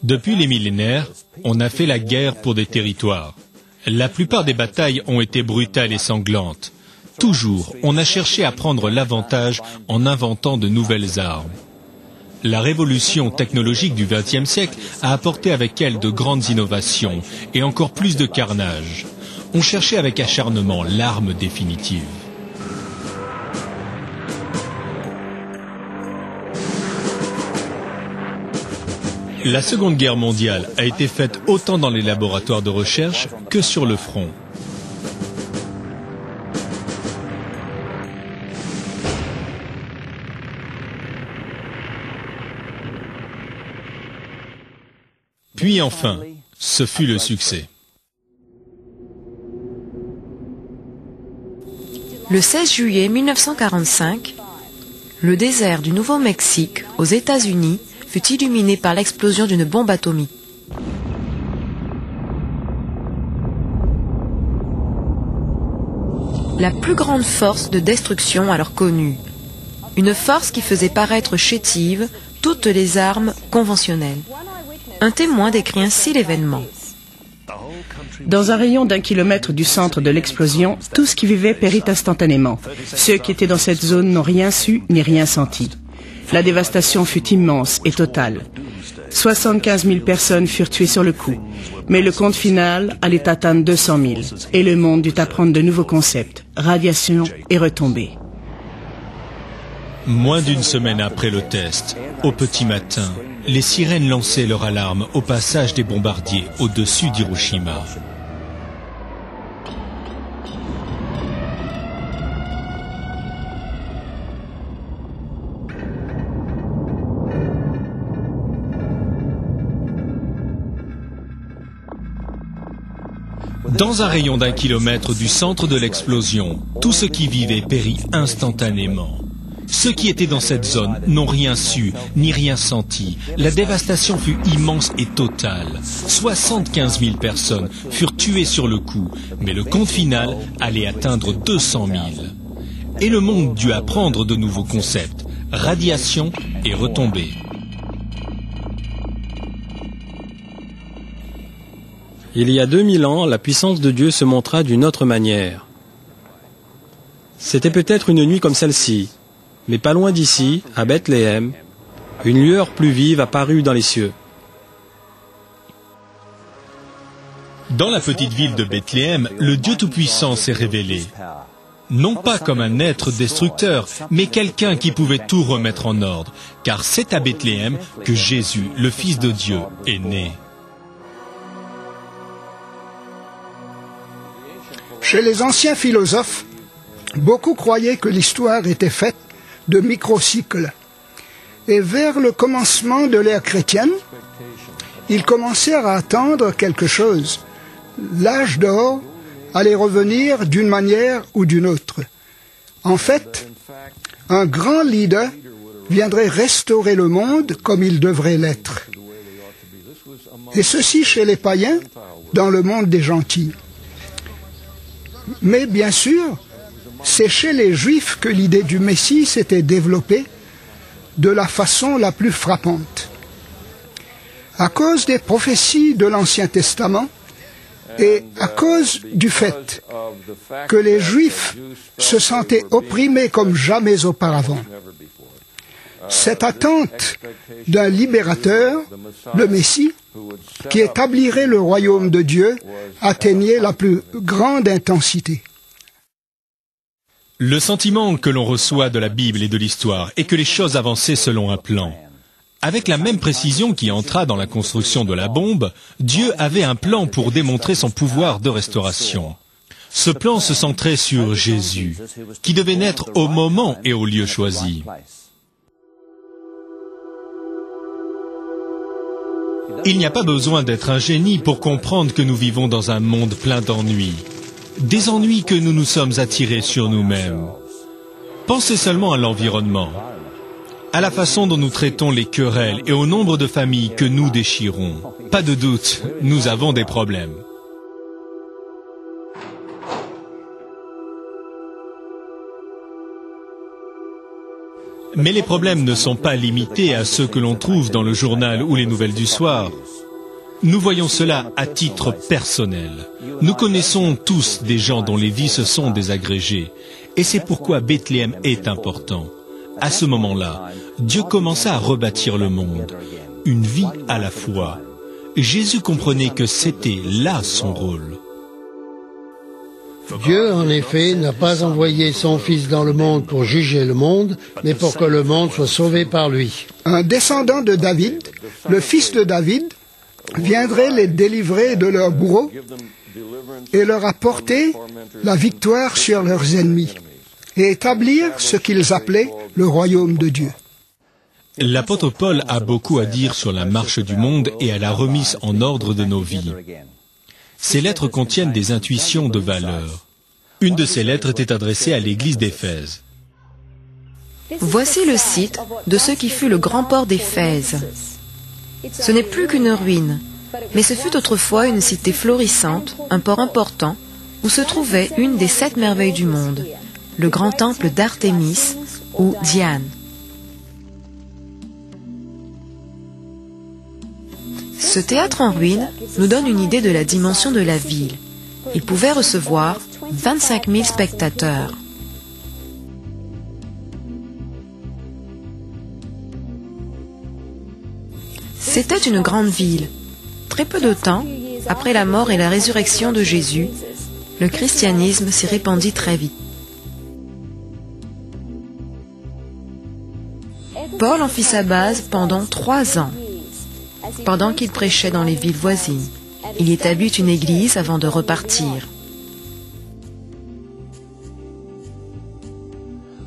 Depuis les millénaires, on a fait la guerre pour des territoires. La plupart des batailles ont été brutales et sanglantes. Toujours, on a cherché à prendre l'avantage en inventant de nouvelles armes. La révolution technologique du XXe siècle a apporté avec elle de grandes innovations et encore plus de carnage. On cherchait avec acharnement l'arme définitive. La Seconde Guerre mondiale a été faite autant dans les laboratoires de recherche que sur le front. Puis enfin, ce fut le succès. Le 16 juillet 1945, le désert du Nouveau-Mexique, aux États-Unis, fut illuminé par l'explosion d'une bombe atomique. La plus grande force de destruction alors connue. Une force qui faisait paraître chétives toutes les armes conventionnelles. Un témoin décrit ainsi l'événement. Dans un rayon d'1 kilomètre du centre de l'explosion, tout ce qui vivait périt instantanément. Ceux qui étaient dans cette zone n'ont rien su ni rien senti. La dévastation fut immense et totale. 75 000 personnes furent tuées sur le coup. Mais le compte final allait atteindre 200 000. Et le monde dut apprendre de nouveaux concepts, radiation et retombées. Moins d'une semaine après le test, au petit matin, les sirènes lançaient leur alarme au passage des bombardiers au-dessus d'Hiroshima. Dans un rayon d'1 kilomètre du centre de l'explosion, tout ce qui vivait périt instantanément. Ceux qui étaient dans cette zone n'ont rien su, ni rien senti. La dévastation fut immense et totale. 75 000 personnes furent tuées sur le coup, mais le compte final allait atteindre 200 000. Et le monde dut apprendre de nouveaux concepts, radiation et retombées. Il y a 2000 ans, la puissance de Dieu se montra d'une autre manière. C'était peut-être une nuit comme celle-ci, mais pas loin d'ici, à Bethléem, une lueur plus vive apparut dans les cieux. Dans la petite ville de Bethléem, le Dieu Tout-Puissant s'est révélé. Non pas comme un être destructeur, mais quelqu'un qui pouvait tout remettre en ordre, car c'est à Bethléem que Jésus, le Fils de Dieu, est né. Chez les anciens philosophes, beaucoup croyaient que l'histoire était faite de microcycles. Et vers le commencement de l'ère chrétienne, ils commencèrent à attendre quelque chose. L'âge d'or allait revenir d'une manière ou d'une autre. En fait, un grand leader viendrait restaurer le monde comme il devrait l'être. Et ceci chez les païens, dans le monde des gentils. Mais bien sûr, c'est chez les Juifs que l'idée du Messie s'était développée de la façon la plus frappante. À cause des prophéties de l'Ancien Testament et à cause du fait que les Juifs se sentaient opprimés comme jamais auparavant. Cette attente d'un libérateur, le Messie, qui établirait le royaume de Dieu, atteignait la plus grande intensité. Le sentiment que l'on reçoit de la Bible et de l'histoire est que les choses avançaient selon un plan. Avec la même précision qui entra dans la construction de la bombe, Dieu avait un plan pour démontrer son pouvoir de restauration. Ce plan se centrait sur Jésus, qui devait naître au moment et au lieu choisi. Il n'y a pas besoin d'être un génie pour comprendre que nous vivons dans un monde plein d'ennuis. Des ennuis que nous nous sommes attirés sur nous-mêmes. Pensez seulement à l'environnement, à la façon dont nous traitons les querelles et au nombre de familles que nous déchirons. Pas de doute, nous avons des problèmes. Mais les problèmes ne sont pas limités à ceux que l'on trouve dans le journal ou les nouvelles du soir. Nous voyons cela à titre personnel. Nous connaissons tous des gens dont les vies se sont désagrégées. Et c'est pourquoi Bethléem est important. À ce moment-là, Dieu commença à rebâtir le monde, une vie à la fois. Jésus comprenait que c'était là son rôle. Dieu, en effet, n'a pas envoyé son Fils dans le monde pour juger le monde, mais pour que le monde soit sauvé par lui. Un descendant de David, le fils de David, viendrait les délivrer de leurs bourreaux et leur apporter la victoire sur leurs ennemis et établir ce qu'ils appelaient le royaume de Dieu. L'apôtre Paul a beaucoup à dire sur la marche du monde et à la remise en ordre de nos vies. Ces lettres contiennent des intuitions de valeur. Une de ces lettres était adressée à l'église d'Éphèse. Voici le site de ce qui fut le grand port d'Éphèse. Ce n'est plus qu'une ruine, mais ce fut autrefois une cité florissante, un port important, où se trouvait une des 7 merveilles du monde, le grand temple d'Artémis ou Diane. Ce théâtre en ruine nous donne une idée de la dimension de la ville. Il pouvait recevoir 25 000 spectateurs. C'était une grande ville. Très peu de temps après la mort et la résurrection de Jésus, le christianisme s'y répandit très vite. Paul en fit sa base pendant 3 ans. Pendant qu'il prêchait dans les villes voisines, il y établit une église avant de repartir.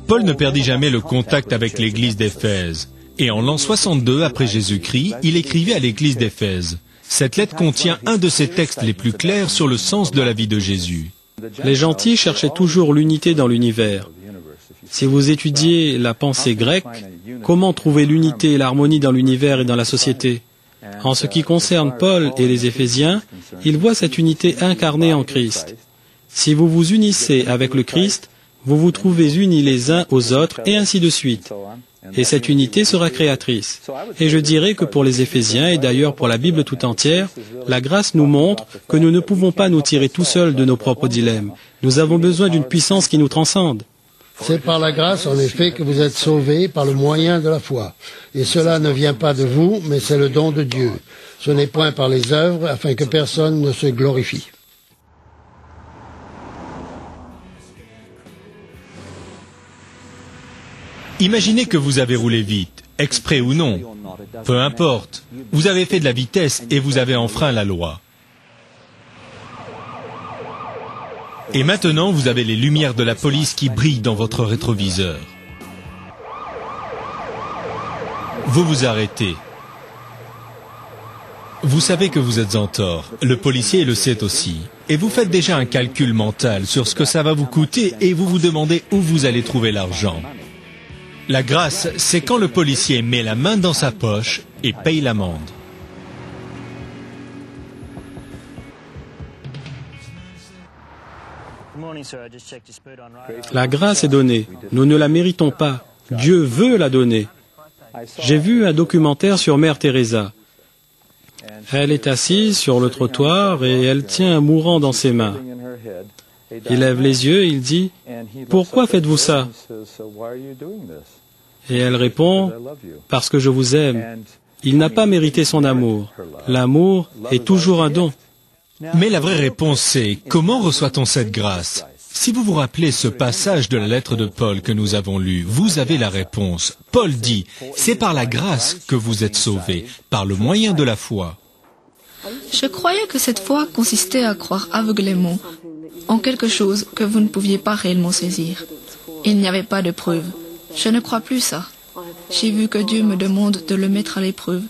Paul ne perdit jamais le contact avec l'église d'Éphèse. Et en l'an 62 après Jésus-Christ, il écrivait à l'église d'Éphèse. Cette lettre contient un de ses textes les plus clairs sur le sens de la vie de Jésus. Les gentils cherchaient toujours l'unité dans l'univers. Si vous étudiez la pensée grecque, comment trouver l'unité et l'harmonie dans l'univers et dans la société? En ce qui concerne Paul et les Éphésiens, ils voient cette unité incarnée en Christ. Si vous vous unissez avec le Christ, vous vous trouvez unis les uns aux autres et ainsi de suite. Et cette unité sera créatrice. Et je dirais que pour les Éphésiens, et d'ailleurs pour la Bible tout entière, la grâce nous montre que nous ne pouvons pas nous tirer tout seuls de nos propres dilemmes. Nous avons besoin d'une puissance qui nous transcende. C'est par la grâce, en effet, que vous êtes sauvés par le moyen de la foi. Et cela ne vient pas de vous, mais c'est le don de Dieu. Ce n'est point par les œuvres, afin que personne ne se glorifie. Imaginez que vous avez roulé vite, exprès ou non. Peu importe. Vous avez fait de la vitesse et vous avez enfreint la loi. Et maintenant, vous avez les lumières de la police qui brillent dans votre rétroviseur. Vous vous arrêtez. Vous savez que vous êtes en tort. Le policier le sait aussi. Et vous faites déjà un calcul mental sur ce que ça va vous coûter et vous vous demandez où vous allez trouver l'argent. La grâce, c'est quand le policier met la main dans sa poche et paye l'amende. La grâce est donnée. Nous ne la méritons pas. Dieu veut la donner. J'ai vu un documentaire sur Mère Teresa. Elle est assise sur le trottoir et elle tient un mourant dans ses mains. Il lève les yeux et il dit « Pourquoi faites-vous ça ?» Et elle répond « Parce que je vous aime. » Il n'a pas mérité son amour. L'amour est toujours un don. Mais la vraie réponse c'est « Comment reçoit-on cette grâce ?» Si vous vous rappelez ce passage de la lettre de Paul que nous avons lu, vous avez la réponse. Paul dit « C'est par la grâce que vous êtes sauvés, par le moyen de la foi. » Je croyais que cette foi consistait à croire aveuglément en quelque chose que vous ne pouviez pas réellement saisir. Il n'y avait pas de preuve. Je ne crois plus ça. J'ai vu que Dieu me demande de le mettre à l'épreuve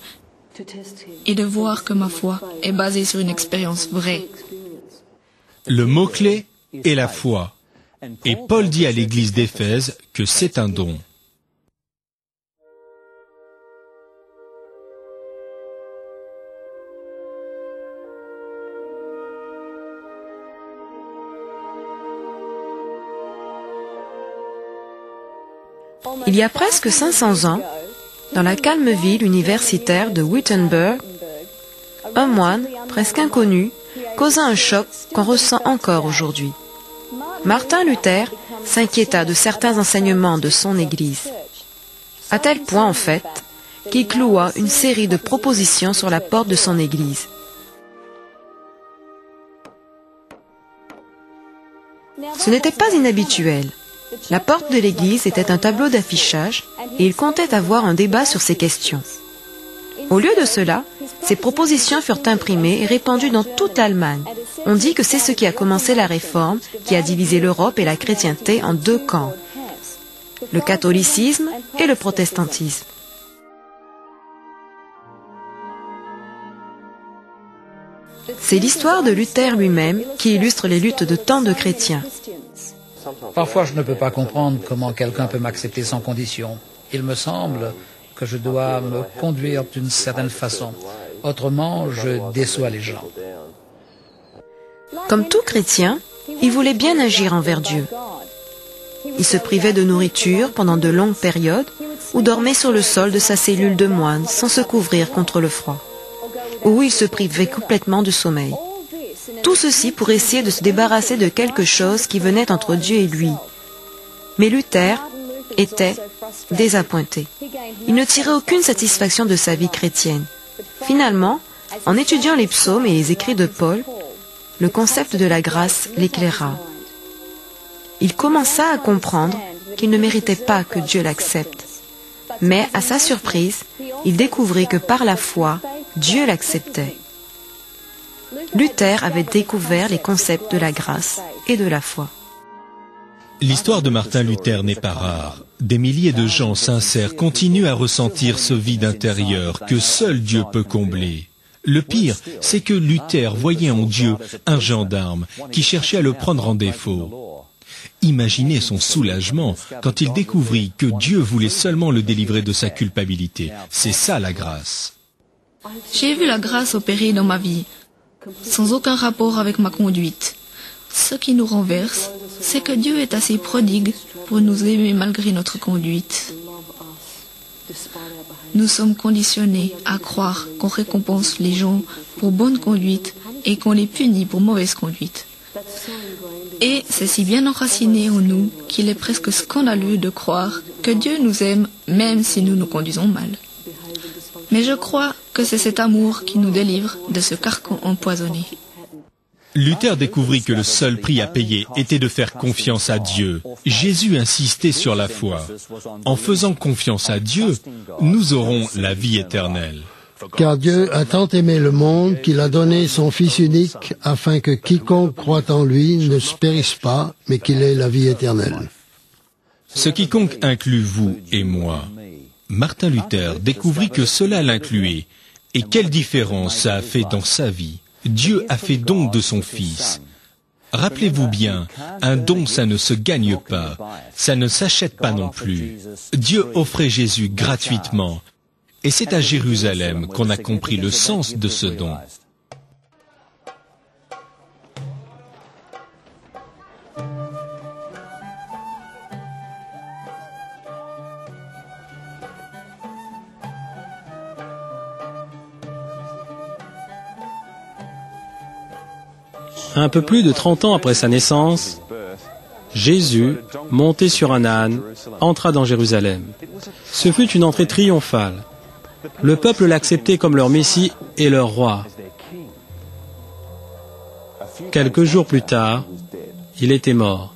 et de voir que ma foi est basée sur une expérience vraie. Le mot-clé est la foi. Et Paul dit à l'église d'Éphèse que c'est un don. Il y a presque 500 ans, dans la calme ville universitaire de Wittenberg, un moine, presque inconnu, causa un choc qu'on ressent encore aujourd'hui. Martin Luther s'inquiéta de certains enseignements de son Église, à tel point en fait qu'il cloua une série de propositions sur la porte de son Église. Ce n'était pas inhabituel. La porte de l'église était un tableau d'affichage et il comptait avoir un débat sur ces questions. Au lieu de cela, ces propositions furent imprimées et répandues dans toute l'Allemagne. On dit que c'est ce qui a commencé la Réforme, qui a divisé l'Europe et la chrétienté en deux camps, le catholicisme et le protestantisme. C'est l'histoire de Luther lui-même qui illustre les luttes de tant de chrétiens. Parfois, je ne peux pas comprendre comment quelqu'un peut m'accepter sans condition. Il me semble que je dois me conduire d'une certaine façon. Autrement, je déçois les gens. Comme tout chrétien, il voulait bien agir envers Dieu. Il se privait de nourriture pendant de longues périodes ou dormait sur le sol de sa cellule de moine sans se couvrir contre le froid. Ou il se privait complètement de sommeil. Tout ceci pour essayer de se débarrasser de quelque chose qui venait entre Dieu et lui. Mais Luther était désappointé. Il ne tirait aucune satisfaction de sa vie chrétienne. Finalement, en étudiant les psaumes et les écrits de Paul, le concept de la grâce l'éclaira. Il commença à comprendre qu'il ne méritait pas que Dieu l'accepte. Mais, à sa surprise, il découvrit que par la foi, Dieu l'acceptait. Luther avait découvert les concepts de la grâce et de la foi. L'histoire de Martin Luther n'est pas rare. Des milliers de gens sincères continuent à ressentir ce vide intérieur que seul Dieu peut combler. Le pire, c'est que Luther voyait en Dieu un gendarme qui cherchait à le prendre en défaut. Imaginez son soulagement quand il découvrit que Dieu voulait seulement le délivrer de sa culpabilité. C'est ça la grâce. J'ai vu la grâce opérer dans ma vie, sans aucun rapport avec ma conduite. Ce qui nous renverse, c'est que Dieu est assez prodigue pour nous aimer malgré notre conduite. Nous sommes conditionnés à croire qu'on récompense les gens pour bonne conduite et qu'on les punit pour mauvaise conduite. Et c'est si bien enraciné en nous qu'il est presque scandaleux de croire que Dieu nous aime même si nous nous conduisons mal. Mais je crois que c'est cet amour qui nous délivre de ce carcan empoisonné. Luther découvrit que le seul prix à payer était de faire confiance à Dieu. Jésus insistait sur la foi. En faisant confiance à Dieu, nous aurons la vie éternelle. Car Dieu a tant aimé le monde qu'il a donné son Fils unique afin que quiconque croit en lui ne se périsse pas, mais qu'il ait la vie éternelle. Ce quiconque inclut vous et moi. Martin Luther découvrit que cela l'incluait. Et quelle différence ça a fait dans sa vie. Dieu a fait don de son Fils. Rappelez-vous bien, un don ça ne se gagne pas, ça ne s'achète pas non plus. Dieu offrait Jésus gratuitement. Et c'est à Jérusalem qu'on a compris le sens de ce don. Un peu plus de 30 ans après sa naissance, Jésus, monté sur un âne, entra dans Jérusalem. Ce fut une entrée triomphale. Le peuple l'acceptait comme leur Messie et leur roi. Quelques jours plus tard, il était mort.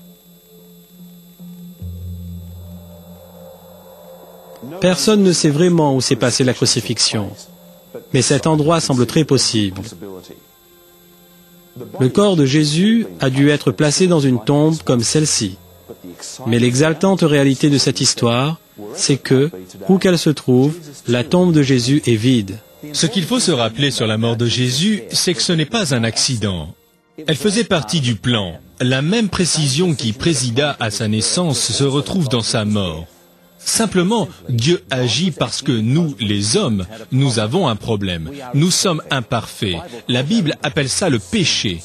Personne ne sait vraiment où s'est passée la crucifixion, mais cet endroit semble très possible. Le corps de Jésus a dû être placé dans une tombe comme celle-ci. Mais l'exaltante réalité de cette histoire, c'est que, où qu'elle se trouve, la tombe de Jésus est vide. Ce qu'il faut se rappeler sur la mort de Jésus, c'est que ce n'est pas un accident. Elle faisait partie du plan. La même précision qui présida à sa naissance se retrouve dans sa mort. Simplement, Dieu agit parce que nous, les hommes, nous avons un problème. Nous sommes imparfaits. La Bible appelle ça le péché.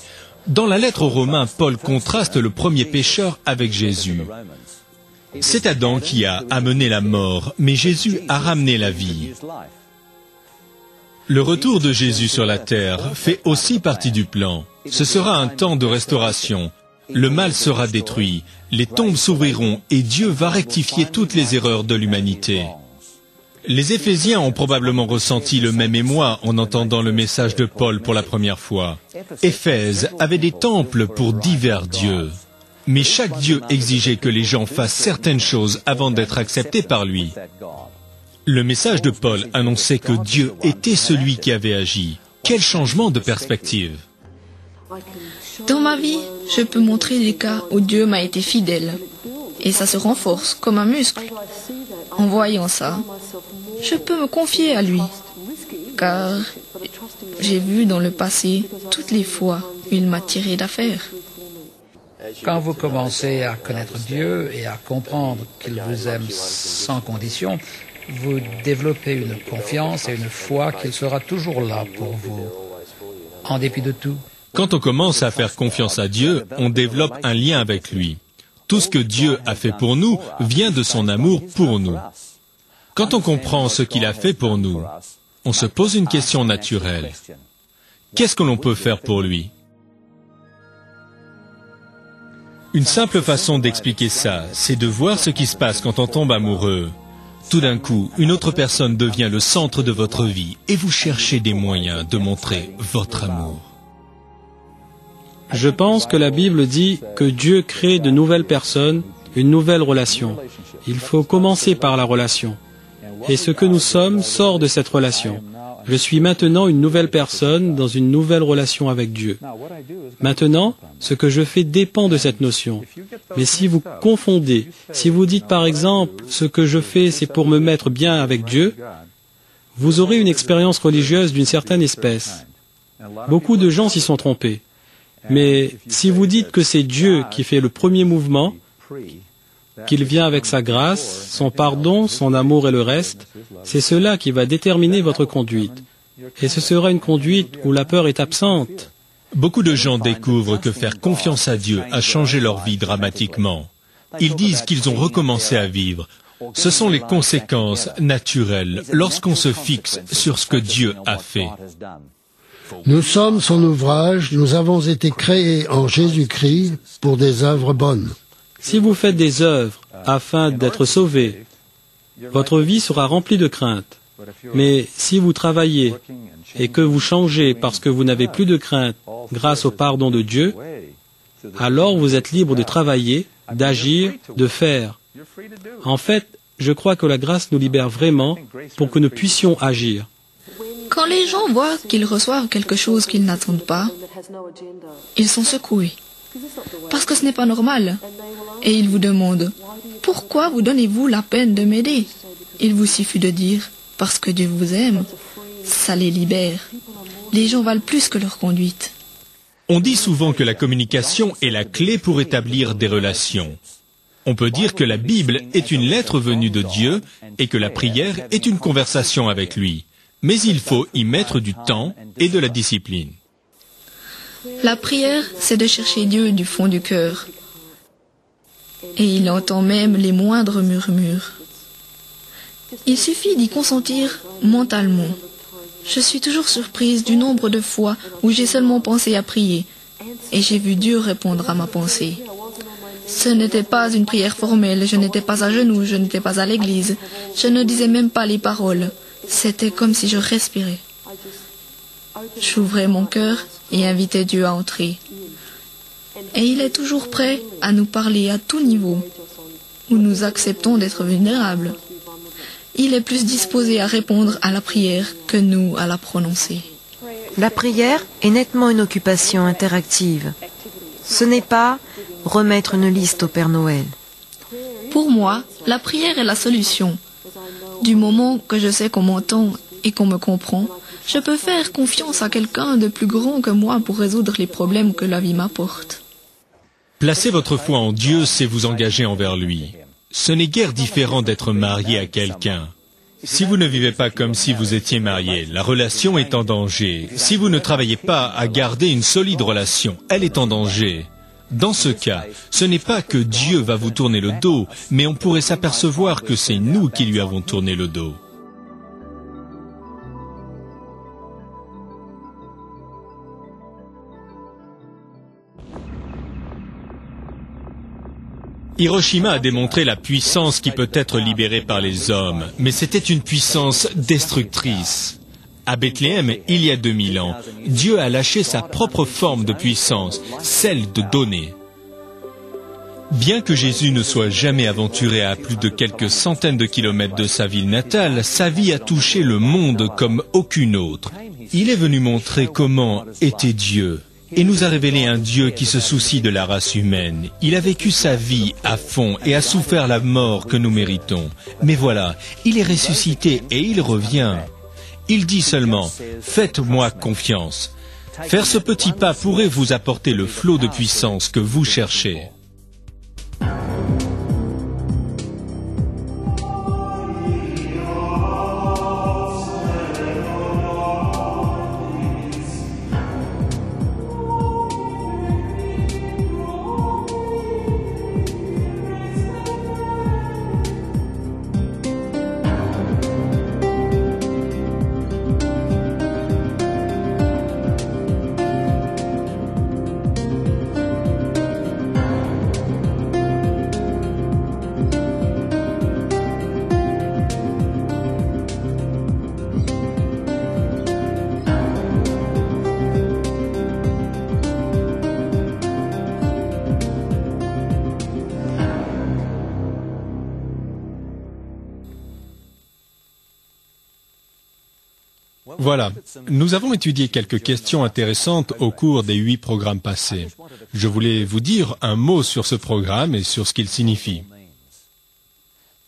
Dans la lettre aux Romains, Paul contraste le premier pécheur avec Jésus. C'est Adam qui a amené la mort, mais Jésus a ramené la vie. Le retour de Jésus sur la terre fait aussi partie du plan. Ce sera un temps de restauration. Le mal sera détruit, les tombes s'ouvriront et Dieu va rectifier toutes les erreurs de l'humanité. Les Éphésiens ont probablement ressenti le même émoi en entendant le message de Paul pour la première fois. Éphèse avait des temples pour divers dieux. Mais chaque dieu exigeait que les gens fassent certaines choses avant d'être acceptés par lui. Le message de Paul annonçait que Dieu était celui qui avait agi. Quel changement de perspective! Dans ma vie, je peux montrer des cas où Dieu m'a été fidèle. Et ça se renforce comme un muscle. En voyant ça, je peux me confier à lui. Car j'ai vu dans le passé toutes les fois où il m'a tiré d'affaire. Quand vous commencez à connaître Dieu et à comprendre qu'il vous aime sans condition, vous développez une confiance et une foi qu'il sera toujours là pour vous, en dépit de tout. Quand on commence à faire confiance à Dieu, on développe un lien avec lui. Tout ce que Dieu a fait pour nous vient de son amour pour nous. Quand on comprend ce qu'il a fait pour nous, on se pose une question naturelle. Qu'est-ce que l'on peut faire pour lui? Une simple façon d'expliquer ça, c'est de voir ce qui se passe quand on tombe amoureux. Tout d'un coup, une autre personne devient le centre de votre vie et vous cherchez des moyens de montrer votre amour. Je pense que la Bible dit que Dieu crée de nouvelles personnes, une nouvelle relation. Il faut commencer par la relation. Et ce que nous sommes sort de cette relation. Je suis maintenant une nouvelle personne dans une nouvelle relation avec Dieu. Maintenant, ce que je fais dépend de cette notion. Mais si vous confondez, si vous dites par exemple, ce que je fais c'est pour me mettre bien avec Dieu, vous aurez une expérience religieuse d'une certaine espèce. Beaucoup de gens s'y sont trompés. Mais si vous dites que c'est Dieu qui fait le premier mouvement, qu'il vient avec sa grâce, son pardon, son amour et le reste, c'est cela qui va déterminer votre conduite. Et ce sera une conduite où la peur est absente. Beaucoup de gens découvrent que faire confiance à Dieu a changé leur vie dramatiquement. Ils disent qu'ils ont recommencé à vivre. Ce sont les conséquences naturelles lorsqu'on se fixe sur ce que Dieu a fait. Nous sommes son ouvrage, nous avons été créés en Jésus-Christ pour des œuvres bonnes. Si vous faites des œuvres afin d'être sauvés, votre vie sera remplie de crainte. Mais si vous travaillez et que vous changez parce que vous n'avez plus de crainte grâce au pardon de Dieu, alors vous êtes libre de travailler, d'agir, de faire. En fait, je crois que la grâce nous libère vraiment pour que nous puissions agir. Quand les gens voient qu'ils reçoivent quelque chose qu'ils n'attendent pas, ils sont secoués. Parce que ce n'est pas normal. Et ils vous demandent, pourquoi vous donnez-vous la peine de m'aider? Il vous suffit de dire, parce que Dieu vous aime. Ça les libère. Les gens valent plus que leur conduite. On dit souvent que la communication est la clé pour établir des relations. On peut dire que la Bible est une lettre venue de Dieu et que la prière est une conversation avec lui. Mais il faut y mettre du temps et de la discipline. La prière, c'est de chercher Dieu du fond du cœur. Et il entend même les moindres murmures. Il suffit d'y consentir mentalement. Je suis toujours surprise du nombre de fois où j'ai seulement pensé à prier, et j'ai vu Dieu répondre à ma pensée. Ce n'était pas une prière formelle, je n'étais pas à genoux, je n'étais pas à l'église, je ne disais même pas les paroles. C'était comme si je respirais. J'ouvrais mon cœur et invitais Dieu à entrer. Et il est toujours prêt à nous parler à tout niveau, où nous acceptons d'être vulnérables. Il est plus disposé à répondre à la prière que nous à la prononcer. La prière est nettement une occupation interactive. Ce n'est pas remettre une liste au Père Noël. Pour moi, la prière est la solution. Du moment que je sais qu'on m'entend et qu'on me comprend, je peux faire confiance à quelqu'un de plus grand que moi pour résoudre les problèmes que la vie m'apporte. Placer votre foi en Dieu, c'est vous engager envers lui. Ce n'est guère différent d'être marié à quelqu'un. Si vous ne vivez pas comme si vous étiez marié, la relation est en danger. Si vous ne travaillez pas à garder une solide relation, elle est en danger. Dans ce cas, ce n'est pas que Dieu va vous tourner le dos, mais on pourrait s'apercevoir que c'est nous qui lui avons tourné le dos. Hiroshima a démontré la puissance qui peut être libérée par les hommes, mais c'était une puissance destructrice. À Bethléem, il y a 2000 ans, Dieu a lâché sa propre forme de puissance, celle de donner. Bien que Jésus ne soit jamais aventuré à plus de quelques centaines de kilomètres de sa ville natale, sa vie a touché le monde comme aucune autre. Il est venu montrer comment était Dieu. Et nous a révélé un Dieu qui se soucie de la race humaine. Il a vécu sa vie à fond et a souffert la mort que nous méritons. Mais voilà, il est ressuscité et il revient. Il dit seulement, « Faites-moi confiance ». Faire ce petit pas pourrait vous apporter le flot de puissance que vous cherchez. Voilà, nous avons étudié quelques questions intéressantes au cours des 8 programmes passés. Je voulais vous dire un mot sur ce programme et sur ce qu'il signifie.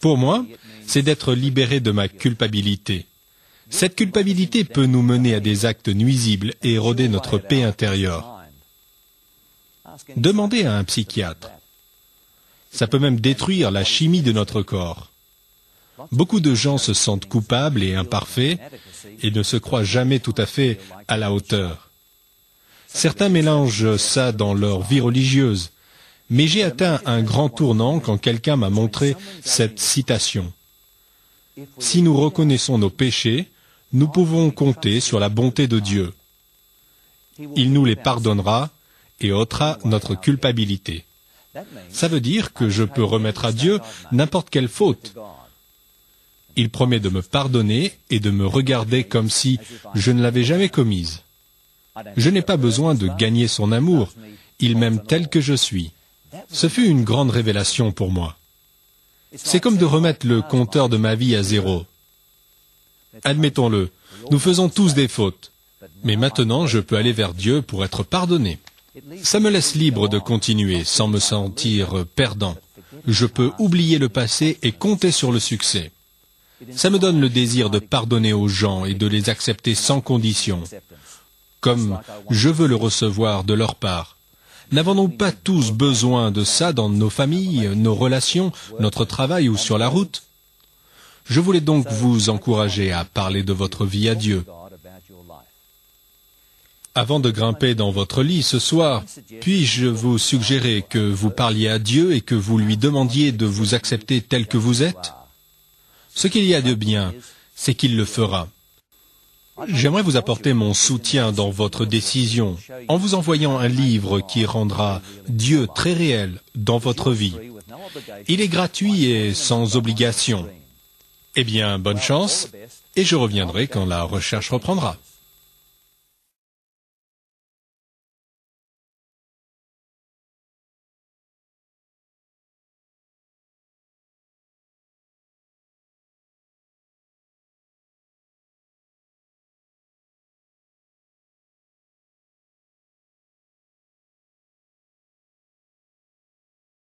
Pour moi, c'est d'être libéré de ma culpabilité. Cette culpabilité peut nous mener à des actes nuisibles et éroder notre paix intérieure. Demandez à un psychiatre. Ça peut même détruire la chimie de notre corps. Beaucoup de gens se sentent coupables et imparfaits et ne se croient jamais tout à fait à la hauteur. Certains mélangent ça dans leur vie religieuse, mais j'ai atteint un grand tournant quand quelqu'un m'a montré cette citation. « Si nous reconnaissons nos péchés, nous pouvons compter sur la bonté de Dieu. Il nous les pardonnera et ôtera notre culpabilité. » Ça veut dire que je peux remettre à Dieu n'importe quelle faute. Il promet de me pardonner et de me regarder comme si je ne l'avais jamais commise. Je n'ai pas besoin de gagner son amour, il m'aime tel que je suis. Ce fut une grande révélation pour moi. C'est comme de remettre le compteur de ma vie à zéro. Admettons-le, nous faisons tous des fautes, mais maintenant je peux aller vers Dieu pour être pardonné. Ça me laisse libre de continuer sans me sentir perdant. Je peux oublier le passé et compter sur le succès. Ça me donne le désir de pardonner aux gens et de les accepter sans condition, comme je veux le recevoir de leur part. N'avons-nous pas tous besoin de ça dans nos familles, nos relations, notre travail ou sur la route? Je voulais donc vous encourager à parler de votre vie à Dieu. Avant de grimper dans votre lit ce soir, puis-je vous suggérer que vous parliez à Dieu et que vous lui demandiez de vous accepter tel que vous êtes? Ce qu'il y a de bien, c'est qu'il le fera. J'aimerais vous apporter mon soutien dans votre décision en vous envoyant un livre qui rendra Dieu très réel dans votre vie. Il est gratuit et sans obligation. Eh bien, bonne chance, et je reviendrai quand la recherche reprendra.